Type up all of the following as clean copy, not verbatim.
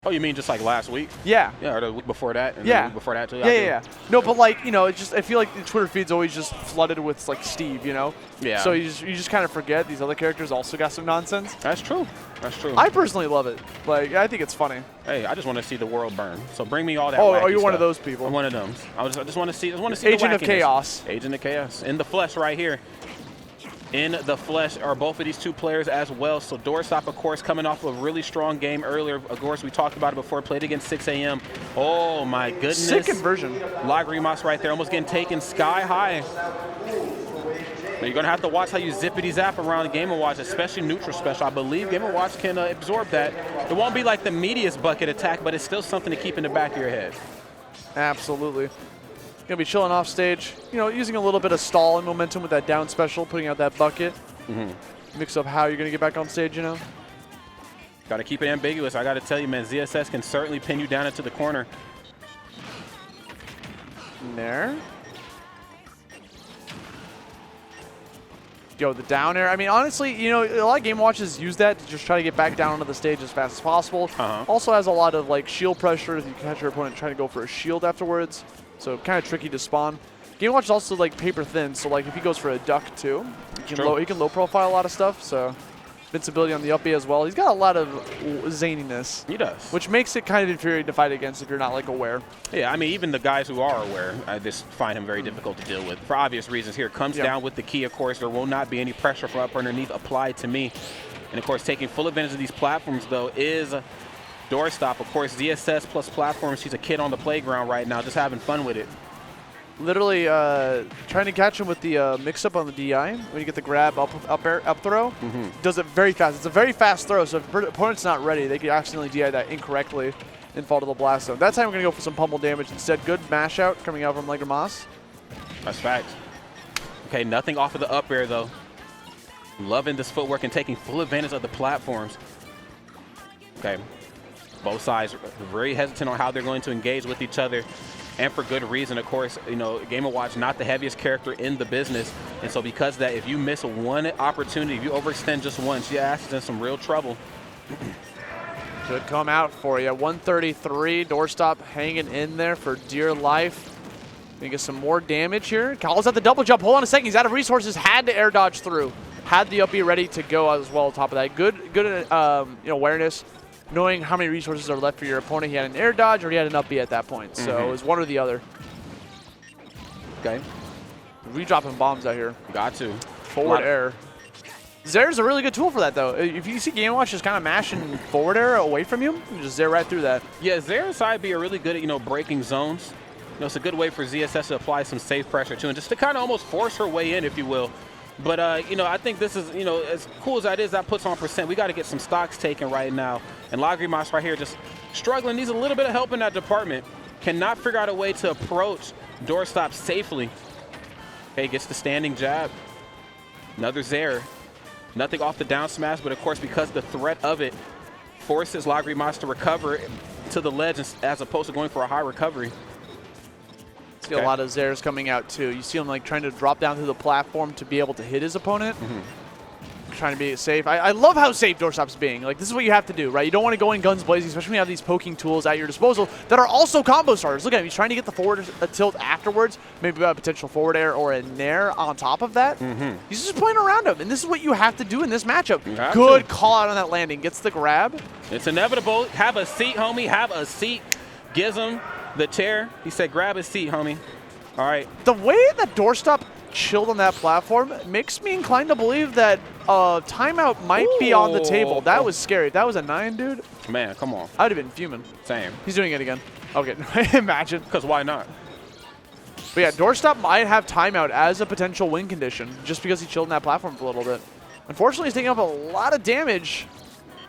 Oh, you mean just like last week? Yeah. Yeah, or the week before that? And Yeah. the week before that, too? Yeah. No, but like, you know, it's just, I feel like the Twitter feed's always just flooded with like Steve, you know? Yeah. So you just kind of forget these other characters also got some nonsense. That's true. That's true. I personally love it. Like, I think it's funny. Hey, I just want to see the world burn. So bring me all that. Oh, wacky you're one stuff. of those people. I'm one of them. I just want to see. Agent the of Chaos. Agent of Chaos in the flesh right here. In the flesh are both of these two players as well. So Doorstop, of course, coming off a really strong game earlier. Of course, we talked about it before. Played against 6 a.m. Oh my goodness! Sick conversion. GRIMACE right there, almost getting taken sky high. Now you're gonna have to watch how you zippity zap around Game & Watch, especially neutral special. I believe Game & Watch can absorb that. It won't be like the meatiest bucket attack, but it's still something to keep in the back of your head. Absolutely. Gonna be chilling off stage, you know, using a little bit of stall and momentum with that down special, putting out that bucket. Mix up how you're gonna get back on stage, you know. Got to keep it ambiguous. I got to tell you, man, ZSS can certainly pin you down into the corner. There. Yo, the down air. I mean, honestly, you know, a lot of Game Watches use that to just try to get back down onto the stage as fast as possible. Also has a lot of like shield pressure if you catch your opponent trying to go for a shield afterwards. So kind of tricky to spawn. Game Watch is also like paper thin, so like if he goes for a duck too, he can low profile a lot of stuff. So invincibility on the up B as well. He's got a lot of zaniness. He does. Which makes it kind of infuriating to fight against if you're not like aware. Yeah, I mean, even the guys who are aware, I just find him very difficult to deal with for obvious reasons. Here comes down with the key, of course. There will not be any pressure from up or underneath applied to me. And of course, taking full advantage of these platforms though is Doorstop. Of course, ZSS plus platforms. She's a kid on the playground right now, just having fun with it. Literally trying to catch him with the mix-up on the DI. When you get the grab up throw, does it very fast. It's a very fast throw, so if your opponent's not ready, they could accidentally DI that incorrectly and fall to the blast zone. That time we're going to go for some pummel damage instead. Good mash out coming out from GRIMACE. That's facts. Okay, nothing off of the up air, though. Loving this footwork and taking full advantage of the platforms. Okay. Both sides very hesitant on how they're going to engage with each other, and for good reason. Of course, you know, Game & Watch not the heaviest character in the business, and so because of that, if you miss one opportunity, if you overextend just once, your ass is in some real trouble. Should come out for you. 133, Doorstop hanging in there for dear life. Gonna get some more damage here. Calls out the double jump. Hold on a second. He's out of resources. Had to air dodge through. Had the up B ready to go as well. On top of that, good you know, awareness. Knowing how many resources are left for your opponent. He had an air dodge or he had an up B at that point. So it was one or the other. Okay. Redropping bombs out here. Got to. Forward air. Zare's a really good tool for that, though. If you see Game & Watch just kind of mashing forward air away from you, you just Zare right through that. Yeah, Zare's side B are really good at, you know, breaking zones. You know, it's a good way for ZSS to apply some safe pressure too, and just to kind of almost force her way in, if you will. But, you know, I think this is, you know, as cool as that is, that puts on percent. We got to get some stocks taken right now. And GRIMACE right here just struggling, needs a little bit of help in that department. Cannot figure out a way to approach Doorstop safely. Okay, gets the standing jab. Another Zare. Nothing off the down smash, but of course, because the threat of it forces GRIMACE to recover to the ledge as opposed to going for a high recovery. See a lot of Zares coming out too. You see him like trying to drop down through the platform to be able to hit his opponent. Trying to be safe. I love how safe Doorstop's being. Like, this is what you have to do, right? You don't want to go in guns blazing, especially when you have these poking tools at your disposal that are also combo starters. Look at him. He's trying to get the forward tilt afterwards. Maybe a potential forward air or a nair on top of that. He's just playing around him, and this is what you have to do in this matchup. Good call out on that landing. Gets the grab. It's inevitable. Have a seat, homie. Have a seat. Gives him the chair. He said, grab a seat, homie. All right. The way that Doorstop chilled on that platform makes me inclined to believe that timeout might be on the table. That was scary. If that was a 9, dude. Man, come on. I'd have been fuming. Same. He's doing it again. Okay, imagine. Because why not? But yeah, Doorstop might have timeout as a potential win condition just because he chilled on that platform for a little bit. Unfortunately, he's taking up a lot of damage.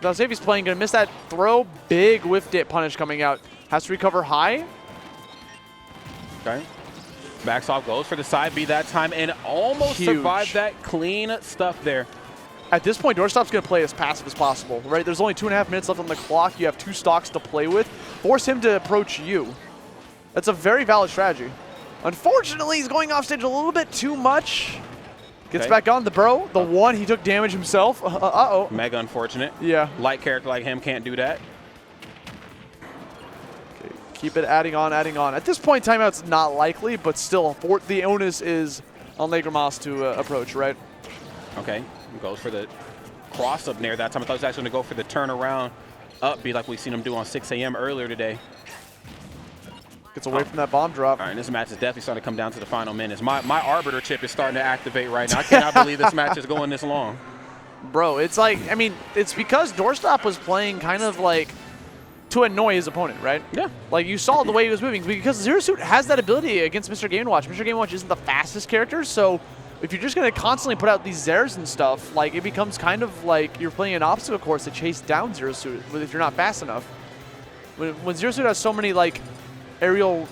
Now, see if he's playing. Going to miss that throw. Big whiff dip punish coming out. Has to recover high. Okay. Backs off, goes for the side B that time, and almost survived that clean stuff there. At this point, Doorstop's going to play as passive as possible, right? There's only 2.5 minutes left on the clock. You have 2 stocks to play with. Force him to approach you. That's a very valid strategy. Unfortunately, he's going off stage a little bit too much. Gets back on the bro. The one, he took damage himself. Uh-oh. Mega unfortunate. Yeah. Light character like him can't do that. Keep it adding on, adding on. At this point, timeout's not likely, but still, the onus is on GRIMACE to approach, right? Okay, goes for the cross up there. That time I thought he was actually going to go for the turnaround up B like we've seen him do on 6 a.m. earlier today. Gets away from that bomb drop. All right, this match is definitely starting to come down to the final minutes. My Arbiter chip is starting to activate right now. I cannot believe this match is going this long. Bro, it's like, I mean, it's because Doorstop was playing kind of like to annoy his opponent, right? Yeah. Like, you saw the way he was moving. Because Zero Suit has that ability against Mr. Game & Watch. Mr. Game & Watch isn't the fastest character, so if you're just going to constantly put out these Zers and stuff, like, it becomes kind of like you're playing an obstacle course to chase down Zero Suit if you're not fast enough. When Zero Suit has so many, like, aerial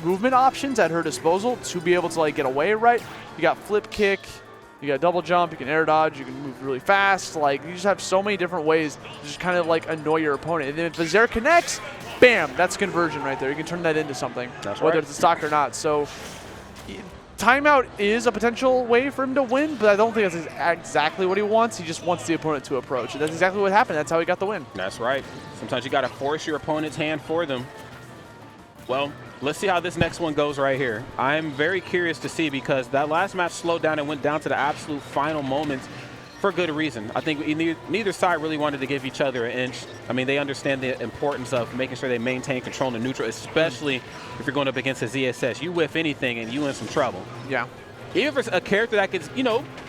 movement options at her disposal to be able to, like, get away, right? You got flip kick, you got double jump, you can air dodge, you can move really fast. Like, you just have so many different ways to just kind of, like, annoy your opponent. And then if the Zera connects, bam, that's conversion right there. You can turn that into something, whether it's a stock or not. So timeout is a potential way for him to win, but I don't think that's exactly what he wants. He just wants the opponent to approach. And that's exactly what happened. That's how he got the win. That's right. Sometimes you got to force your opponent's hand for them. Well, let's see how this next one goes right here. I'm very curious to see because that last match slowed down and went down to the absolute final moments for good reason. I think neither side really wanted to give each other an inch. I mean, they understand the importance of making sure they maintain control in the neutral, especially if you're going up against a ZSS. You whiff anything and you in some trouble. Yeah. Even for a character that gets,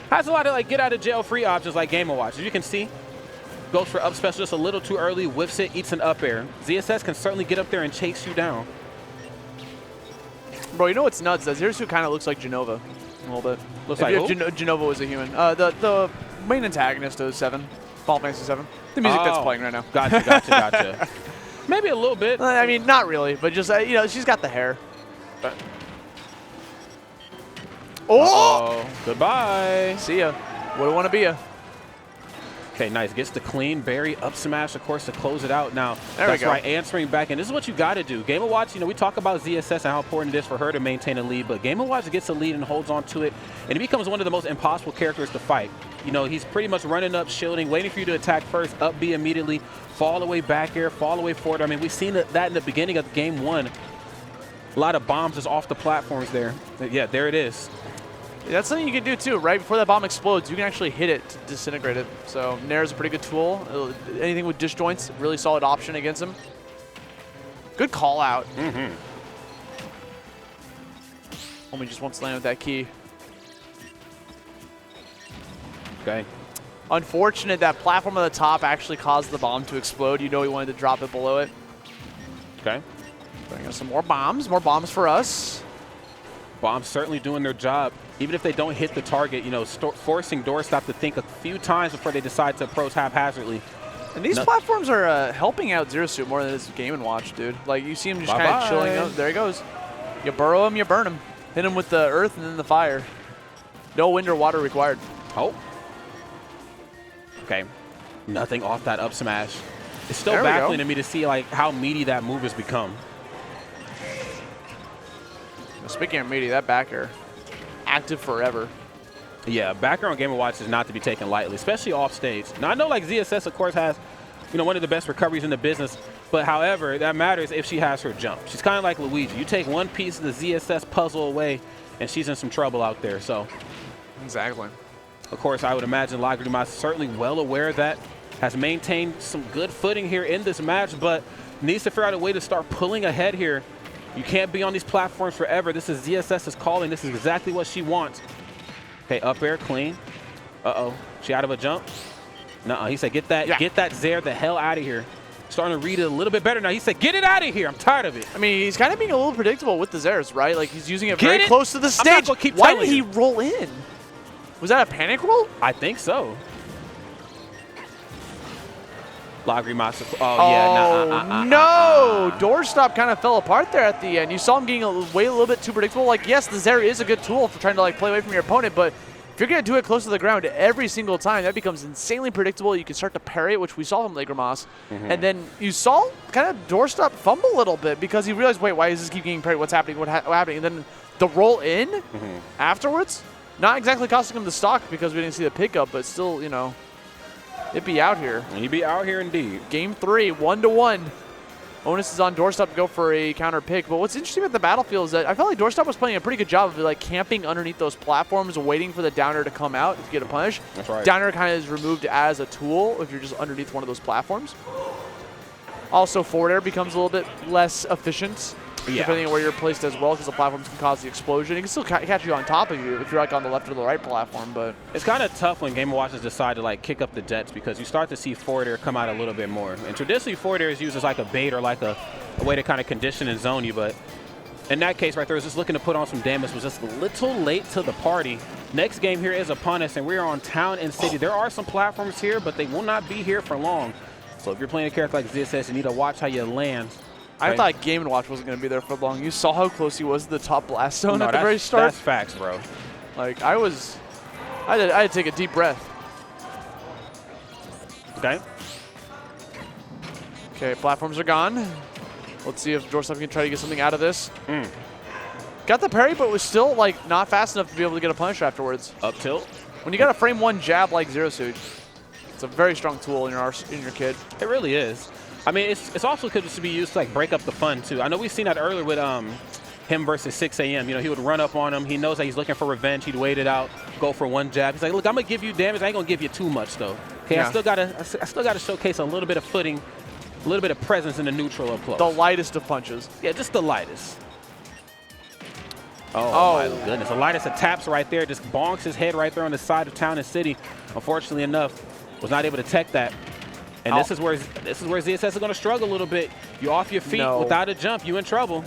has a lot of like get out of jail free options like Game & Watch. As you can see, goes for up special just a little too early, whiffs it, eats an up air. ZSS can certainly get up there and chase you down. Bro, you know what's nuts? That Zero Suit kind of looks like Genova a little bit. Looks like who? Genova was a human. The main antagonist of 7, Final Fantasy 7. The music that's playing right now. Gotcha. Maybe a little bit. I mean, not really, but just, she's got the hair. But. Oh! Goodbye. See ya. Wouldn't want to be ya. Okay, nice. Gets the clean berry up smash, of course, to close it out. Now, there that's we go. right, answering back. And this is what you got to do. Game & Watch, we talk about ZSS and how important it is for her to maintain a lead, but Game & Watch gets a lead and holds on to it, and it becomes one of the most impossible characters to fight. He's pretty much running up, shielding, waiting for you to attack first, up B immediately, fall away back air, fall away forward. I mean, we've seen that in the beginning of Game 1. A lot of bombs just off the platforms there. Yeah, there it is. That's something you can do too, right? Before that bomb explodes, you can actually hit it to disintegrate it. So Nair is a pretty good tool. Anything with disjoints, really solid option against him. Good call out. Only just wants to land with that key. Okay. Unfortunate that platform at the top actually caused the bomb to explode. He wanted to drop it below it. Okay. Bring us some more bombs for us. Bombs certainly doing their job. Even if they don't hit the target, forcing Doorstop to think a few times before they decide to approach haphazardly. And these platforms are helping out Zero Suit more than this Game & Watch, dude. Like, you see him just kind of chilling out. There he goes. You burrow him, you burn him. Hit him with the earth and then the fire. No wind or water required. Oh. Okay. Nothing off that up smash. It's still There we baffling go. to me to see like how meaty that move has become. Speaking of meaty, that back air, active forever. Yeah, back air on Game & Watch is not to be taken lightly, especially off stage. Now, I know like ZSS, of course, has one of the best recoveries in the business, but however, that matters if she has her jump. She's kind of like Luigi. You take one piece of the ZSS puzzle away, and she's in some trouble out there. So, exactly. Of course, I would imagine GRIMACE is certainly well aware of that, has maintained some good footing here in this match, but needs to figure out a way to start pulling ahead here. You can't be on these platforms forever. This is ZSS's calling. This is exactly what she wants. Okay, up air, clean. Uh-oh. She out of a jump? Nuh-uh. He said, get that Zare the hell out of here. Starting to read it a little bit better now. He said, get it out of here. I'm tired of it. I mean, he's kind of being a little predictable with the Zares, right? Like, he's using it very close to the stage. I'm not gonna keep Why telling did he you. roll in? Was that a panic roll? I think so. GRIMACE. Oh, yeah. No! Doorstop kind of fell apart there at the end. You saw him getting a little bit too predictable. Like, yes, the Zare is a good tool for trying to like play away from your opponent, but if you're going to do it close to the ground every single time, that becomes insanely predictable. You can start to parry it, which we saw from GRIMACE. And then you saw kind of Doorstop fumble a little bit because he realized, wait, why does this keep getting parried? What's happening? What's happening? And then the roll in afterwards, not exactly costing him the stock because we didn't see the pickup, but still, it'd be out here. And he'd be out here indeed. Game 3, 1-1. Onus is on Doorstop to go for a counter pick. But what's interesting about the battlefield is that I felt like Doorstop was playing a pretty good job of like camping underneath those platforms, waiting for the downer to come out to get a punish. That's right. Downer kind of is removed as a tool if you're just underneath one of those platforms. Also, forward air becomes a little bit less efficient. Yeah. Depending on where you're placed as well, because the platforms can cause the explosion. It can still catch you on top of you if you're like on the left or the right platform, but It's kind of tough when Game & Watches decide to like kick up the jets because you start to see forward air come out a little bit more. And traditionally, forward air is used as like a bait or like a way to kind of condition and zone you. But in that case right there, was just looking to put on some damage, was just a little late to the party. Next game here is upon us, and we are on Town and City. There are some platforms here, but they will not be here for long. So if you're playing a character like ZSS, you need to watch how you land. I Right. thought Game & Watch wasn't going to be there for long. You saw how close he was to the top blast zone at the very start. That's facts, bro. Like, I had to take a deep breath. Okay. Okay, platforms are gone. Let's see if Doorstop can try to get something out of this. Got the parry, but was still like not fast enough to be able to get a punish afterwards. Up tilt. When you got a frame 1 jab like Zero Suit, it's a very strong tool in your kid. It really is. I mean, it's also could just be used to like break up the fun too. I know we've seen that earlier with him versus 6 a.m. You know, he would run up on him. He knows that he's looking for revenge. He'd wait it out, go for 1 jab. He's like, look, I'm gonna give you damage. I ain't gonna give you too much though. Okay, Yeah. I still gotta showcase a little bit of footing, a little bit of presence in the neutral up close. The lightest of punches. Yeah, just the lightest. Oh my goodness, the lightest of taps right there. Just bonks his head right there on the side of Town and City. Unfortunately enough, was not able to tech that. And this is where ZSS is going to struggle a little bit. You off your feet without a jump, you in trouble.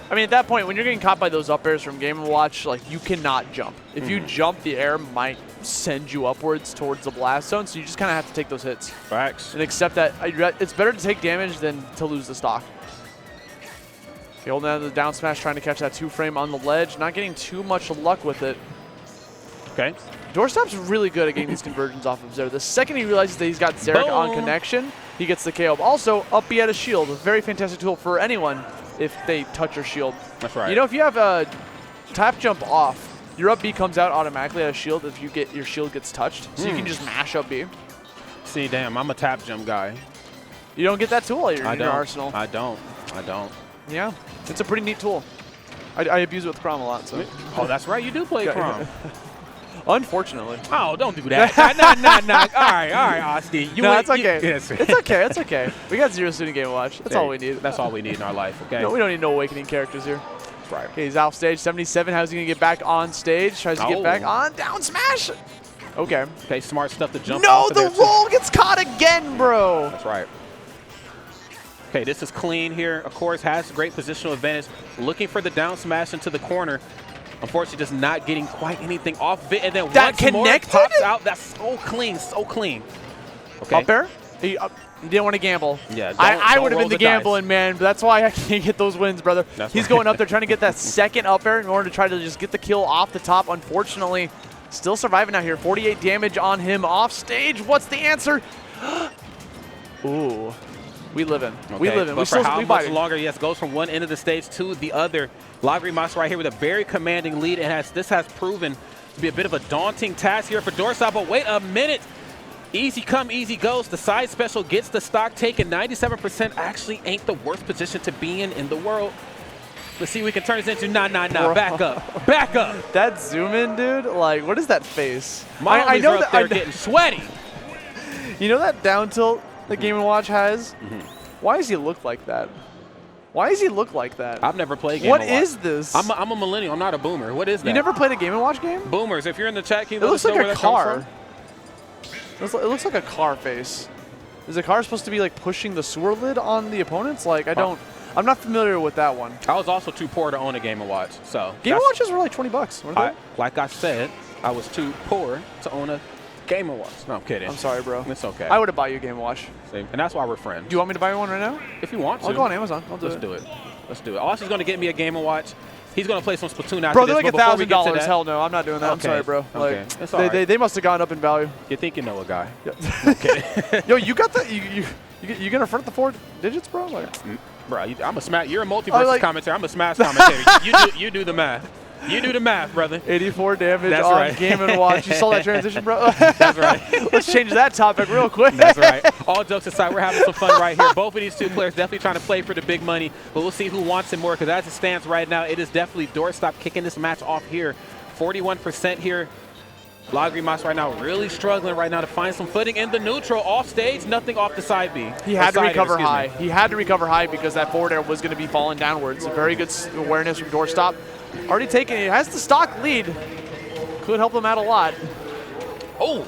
I mean, at that point, when you're getting caught by those up airs from Game & Watch, like, you cannot jump. If you jump, the air might send you upwards towards the blast zone, so you just kind of have to take those hits. Facts. And accept that it's better to take damage than to lose the stock. Okay, holding out the down smash, trying to catch that 2-frame on the ledge. Not getting too much luck with it. Okay. Doorstop's really good at getting these conversions off of Zerg. The second he realizes that he's got Zerg on connection, he gets the KO. Also, up B at a shield, a very fantastic tool for anyone if they touch your shield. That's right. You know, if you have a tap jump off, your up B comes out automatically at a shield if your shield gets touched. So you can just mash up B. See, damn, I'm a tap jump guy. You don't get that tool in your arsenal. I don't. Yeah, it's a pretty neat tool. I abuse it with Chrom a lot. So. Oh, that's right. You do play Chrom. Unfortunately. Oh, don't do that. Nah. All right, Austin. No, it's okay. Yes. It's okay. We got Zero Suit in Game & Watch. That's all we need. That's all we need in our life, okay? No, we don't need no awakening characters here. Right. Okay, he's off stage. 77. How's he going to get back on stage? Tries to get back on. Down smash. Okay. Okay, smart stuff to jump No, off of the there, roll gets caught again, bro. That's right. Okay, this is clean here. Of course, has great positional advantage. Looking for the down smash into the corner. Unfortunately, just not getting quite anything off of it. And then that once more connected? pops out. That's so clean, so clean. Okay. Up air? He didn't want to gamble. Yeah, I would have been roll the gambling man, but that's why I can't get those wins, brother. He's going up there trying to get that second up air in order to try to just get the kill off the top. Unfortunately, still surviving out here. 48 damage on him off stage. What's the answer? Ooh. We live in. Okay, We live in. But for how much longer? Yes, goes from one end of the stage to the other. GRIMACE right here with a very commanding lead, and this has proven to be a bit of a daunting task here for Doorstop. But wait a minute. Easy come, easy goes. The side special gets the stock taken. 97% actually ain't the worst position to be in the world. Let's see if we can turn this into nah. Back up. Back up. That zoom in, dude, like, what is that face? I know that they're getting sweaty. You know that down tilt that Game & Watch has? Why does he look like that? Why does he look like that? I've never played Game & Watch. What is this? I'm a millennial. I'm not a boomer. What is that? You never played a Game & Watch game? Boomers, if you're in the chat, can you It looks like a car. It It looks like a car face. Is the car supposed to be like pushing the sewer lid on the opponents? Like, I'm not familiar with that one. I was also too poor to own a Game & Watch. So Game & Watches were like 20 bucks, weren't they? Like I said, I was too poor to own a Game & Watch. No, I'm kidding. I'm sorry, bro. It's okay. I would have bought you a Game & Watch. See, and that's why we're friends. Do you want me to buy you one right now? If you want to. I'll go on Amazon. Let's do it. Let's do it. Austin's going to get me a Game & Watch. He's going to play some Splatoon after bro, this. they're like $1,000. Hell no, I'm not doing that. Okay. I'm sorry, bro. Okay. Like, It's all right. they must have gone up in value. You think you know a guy. Yeah. Okay. Yo, you got that? You gonna front the 4 digits, bro? Like, Bro, you're a multiverse like, commentator. I'm a Smash commentator. You do the math. You do the math, brother. 84 damage That's on right. Game & Watch. You saw that transition, bro? That's right. Let's change that topic real quick. That's right. All jokes aside, we're having some fun right here. Both of these two players definitely trying to play for the big money, but we'll see who wants it more, because as it stands right now, it is definitely Doorstop kicking this match off here. 41% here. GRIMACE right now really struggling right now to find some footing in the neutral. Off stage, nothing off the side B. He had to recover high. He had to recover high because that forward air was going to be falling downwards. A very good awareness from Doorstop. Already taken it. Has the stock lead. Could help him out a lot. Oh.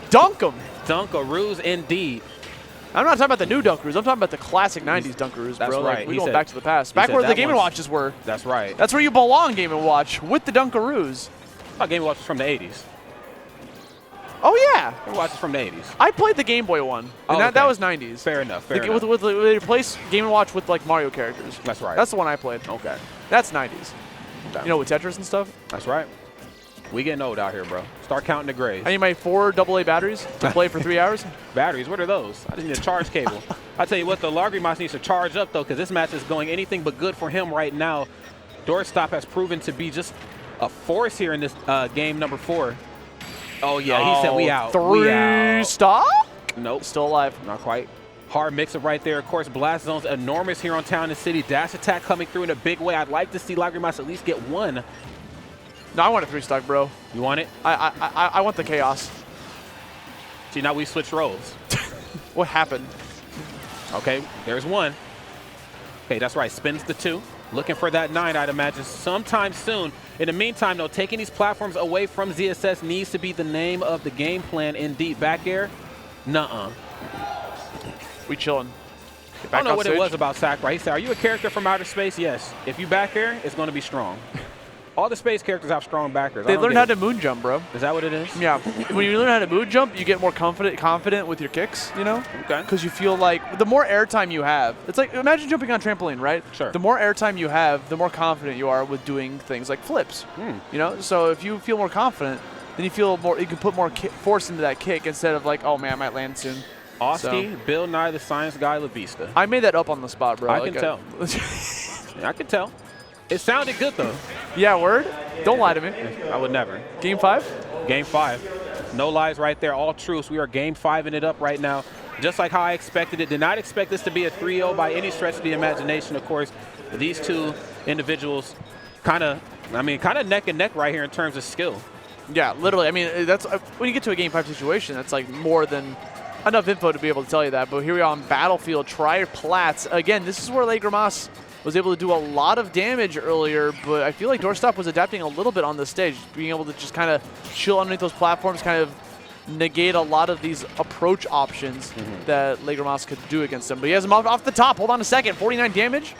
Dunk him. Dunkaroos indeed. I'm not talking about the new Dunkaroos. I'm talking about the classic 90s Dunkaroos, bro. That's right. Like, we're going back to the past. Back where the Game & Watches were. That's right. That's where you belong, Game & Watch, with the Dunkaroos. Oh, Game & Watch was from the 80s. Oh, yeah. Game & Watch is from the 80s. I played the Game Boy one, and okay. that was 90s. Fair enough, fair enough. They replaced Game & Watch with, like, Mario characters. That's right. That's the one I played. Okay. That's 90s. Okay. You know, with Tetris and stuff? That's right. We getting old out here, bro. Start counting the grays. I need my 4 AA batteries to play for 3 hours. Batteries, what are those? I just need a charge cable. I tell you what, the GRIMACE needs to charge up, though, because this match is going anything but good for him right now. Doorstop has proven to be just a force here in this game number 4. Oh, yeah, he said we out. 3 stock? Nope. Still alive. Not quite. Hard mix-up right there. Of course, blast zone's enormous here on Town and City. Dash attack coming through in a big way. I'd like to see GRIMACE at least get one. No, I want a 3 stock, bro. You want it? I want the chaos. See, now we switch roles. What happened? Okay, there's one. Okay, that's right. Spins the 2. Looking for that 9, I'd imagine, sometime soon. In the meantime, though, taking these platforms away from ZSS needs to be the name of the game plan. Indeed. Back air? Nuh-uh. We chilling. I don't know what it was about Sakurai. He said, are you a character from outer space? Yes. If you back air, it's going to be strong. All the space characters have strong backers. They learned how to moon jump, bro. Is that what it is? Yeah. When you learn how to moon jump, you get more confident with your kicks, you know? Okay. Because you feel like the more airtime you have, it's like, imagine jumping on a trampoline, right? Sure. The more airtime you have, the more confident you are with doing things like flips. You know? So if you feel more confident, then you feel more, you can put more force into that kick instead of like, oh man, I might land soon. Oski, Bill Nye, the Science Guy, La Vista. I made that up on the spot, bro. I can tell. I can tell. It sounded good, though. Yeah, word? Don't lie to me. I would never. Game 5? Game 5. No lies right there. All truths. We are game 5-ing it up right now. Just like how I expected it. Did not expect this to be a 3-0 by any stretch of the imagination, of course. These two individuals kind of neck and neck right here in terms of skill. Yeah, literally. I mean, that's when you get to a Game 5 situation, that's like more than enough info to be able to tell you that. But here we are on Battlefield Tri-Plats. Again, this is where GRIMACE was able to do a lot of damage earlier, but I feel like Doorstop was adapting a little bit on the stage, being able to just kind of chill underneath those platforms, kind of negate a lot of these approach options that GRIMACE could do against him. But he has him off the top. Hold on a second. 49 damage.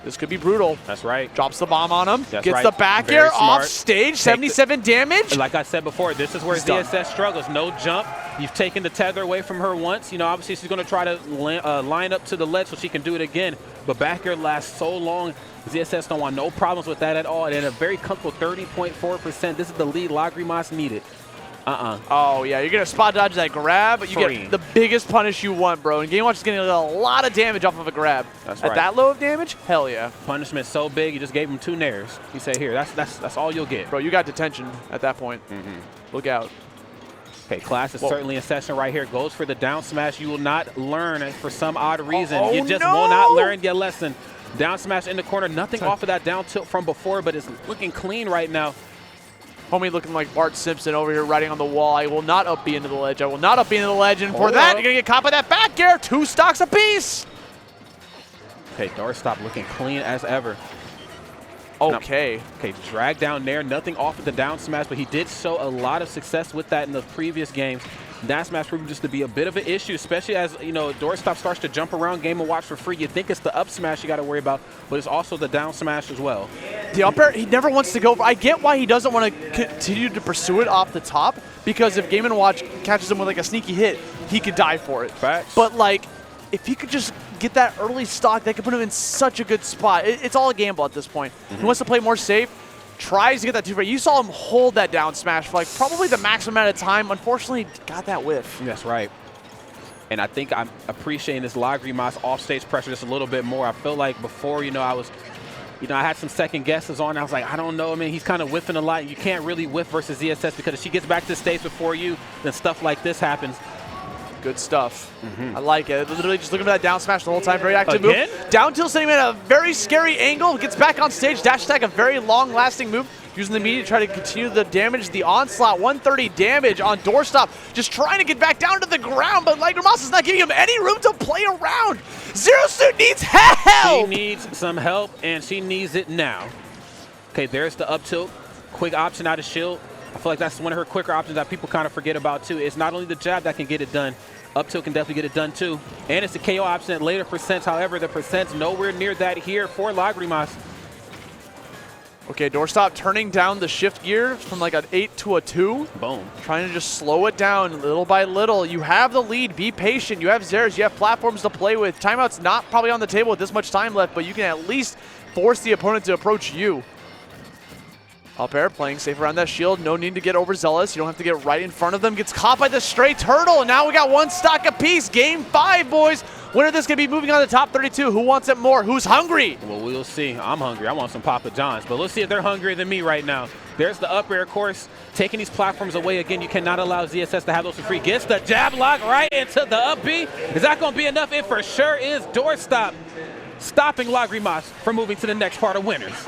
This could be brutal. That's right. Drops the bomb on him. That's Gets right. the back Very air smart. off stage. 77 damage. Like I said before, this is where ZSS struggles. No jump. You've taken the tether away from her once. You know, obviously she's going to try to line up to the ledge so she can do it again. But back air lasts so long. ZSS don't want no problems with that at all. And at a very comfortable 30.4%. This is the lead GRIMACE needed. Oh, yeah. You're going to spot dodge that grab, but you get the biggest punish you want, bro. And Game Watch is getting a lot of damage off of a grab. That's right. At that low of damage? Hell yeah. Punishment so big, you just gave him 2 nairs. You say, here, that's all you'll get. Bro, you got detention at that point. Look out. Okay, class is certainly in session right here. Goes for the down smash. You will not learn for some odd reason. You just will not learn your lesson. Down smash in the corner. Nothing off of that down tilt from before, but it's looking clean right now. Homie looking like Bart Simpson over here riding on the wall. I will not up B into the ledge. I will not up B into the ledge. And for that, you're going to get caught by that back air. 2 stocks apiece. Okay, Doorstop looking clean as ever. Okay. Okay, drag down there. Nothing off of the down smash, but he did show a lot of success with that in the previous games. Down smash proved just to be a bit of an issue, especially as, you know, Doorstop starts to jump around Game & Watch for free. You think it's the up smash you got to worry about, but it's also the down smash as well. The up air, he never wants to go for. I get why he doesn't want to continue to pursue it off the top, because if Game & Watch catches him with like a sneaky hit, he could die for it. Facts. But like, if he could just get that early stock, that could put him in such a good spot. It's all a gamble at this point. He wants to play more safe, tries to get that 2-frame. You saw him hold that down smash for like probably the maximum amount of time. Unfortunately, got that whiff. That's right. And I think I'm appreciating this GRIMACE offstage pressure just a little bit more. I feel like before, you know, I was You know, I had some second guesses on. I was like, I don't know. I mean, he's kind of whiffing a lot. You can't really whiff versus ZSS because if she gets back to the stage before you, then stuff like this happens. Good stuff. I like it. Literally just looking for that down smash the whole time. Very active move. Again? Down tilt sending him at a very scary angle. Gets back on stage. Dash attack, a very long-lasting move. Using the media to try to continue the damage. The onslaught, 130 damage on Doorstop. Just trying to get back down to the ground, but GRIMACE is not giving him any room to play around. Zero Suit needs help! She needs some help, and she needs it now. Okay, there's the up tilt. Quick option out of shield. I feel like that's one of her quicker options that people kind of forget about, too. It's not only the jab that can get it done. Up tilt can definitely get it done, too. And it's a KO option at later percents. However, the percent's nowhere near that here for GRIMACE. Okay, Doorstop turning down the shift gear from like an 8 to a 2. Boom. Trying to just slow it down little by little. You have the lead. Be patient. You have Zers. You have platforms to play with. Timeout's not probably on the table with this much time left, but you can at least force the opponent to approach you. Up air, playing safe around that shield. No need to get overzealous. You don't have to get right in front of them. Gets caught by the straight turtle, and now we got one stock apiece. Game 5, boys. Winner of this going to be moving on to top 32. Who wants it more? Who's hungry? Well, we'll see. I'm hungry. I want some Papa John's, but let's see if they're hungrier than me right now. There's the up air, of course. Taking these platforms away again. You cannot allow ZSS to have those for free. Gets the jab lock right into the up B. Is that going to be enough? It for sure is. Doorstop stopping GRIMACE from moving to the next part of winners.